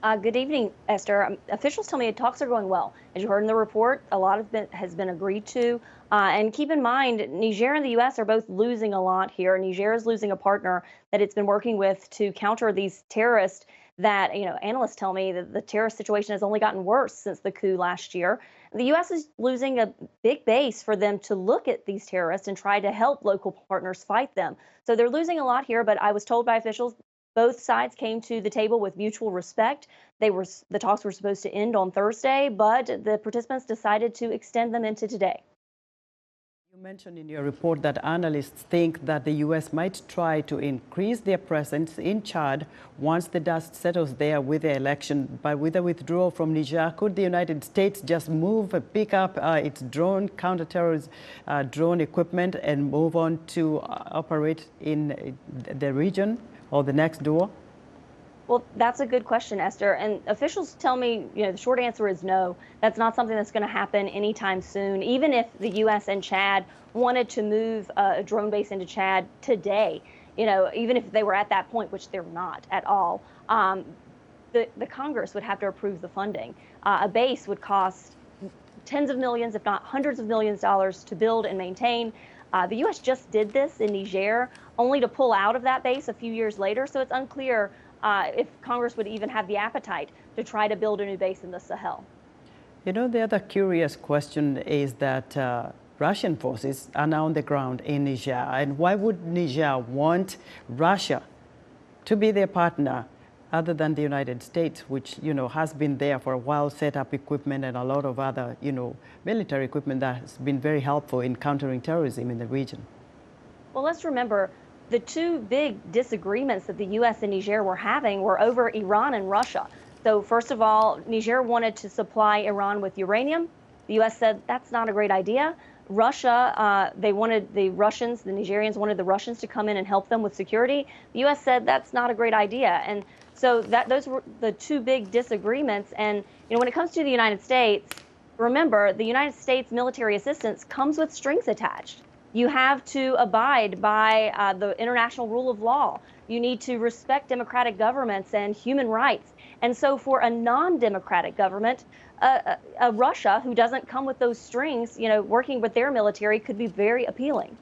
Good evening, Esther. Officials tell me talks are going well. As you heard in the report, a lot of it has been agreed to. And keep in mind, Niger and the U.S. are both losing a lot here. Niger is losing a partner that it's been working with to counter these terrorists that, analysts tell me that the terrorist situation has only gotten worse since the coup last year. The U.S. is losing a big base for them to look at these terrorists and try to help local partners fight them. So they're losing a lot here, but I was told by officials both sides came to the table with mutual respect. The talks were supposed to end on Thursday, but the participants decided to extend them into today. You mentioned in your report that analysts think that the U.S. might try to increase their presence in Chad once the dust settles there with the election. But with the withdrawal from Niger, could the United States just pick up its counterterrorism drone equipment and move on to operate in the region or the next door? Well, that's a good question, Esther. And officials tell me, the short answer is no. That's not something that's going to happen anytime soon. Even if the U.S. and Chad wanted to move a drone base into Chad today, even if they were at that point, which they're not at all, the Congress would have to approve the funding. A base would cost tens of millions, if not hundreds of millions of dollars to build and maintain. The U.S. just did this in Niger, only to pull out of that base a few years later. So it's unclear if Congress would even have the appetite to try to build a new base in the Sahel. The other curious question is that Russian forces are now on the ground in Niger. And why would Niger want Russia to be their partner other than the United States, which, has been there for a while, set up equipment and a lot of other, military equipment that has been very helpful in countering terrorism in the region? Well, let's remember the two big disagreements that the U.S. and Niger were having were over Iran and Russia. So first of all, Niger wanted to supply Iran with uranium. The U.S. said that's not a great idea. Russia, the Nigerians wanted the Russians to come in and help them with security. The U.S. said that's not a great idea. And so those were the two big disagreements. And, when it comes to the United States, remember, the United States military assistance comes with strings attached. You have to abide by the international rule of law. You need to respect democratic governments and human rights. And so for a non-democratic government, Russia, who doesn't come with those strings, working with their military could be very appealing.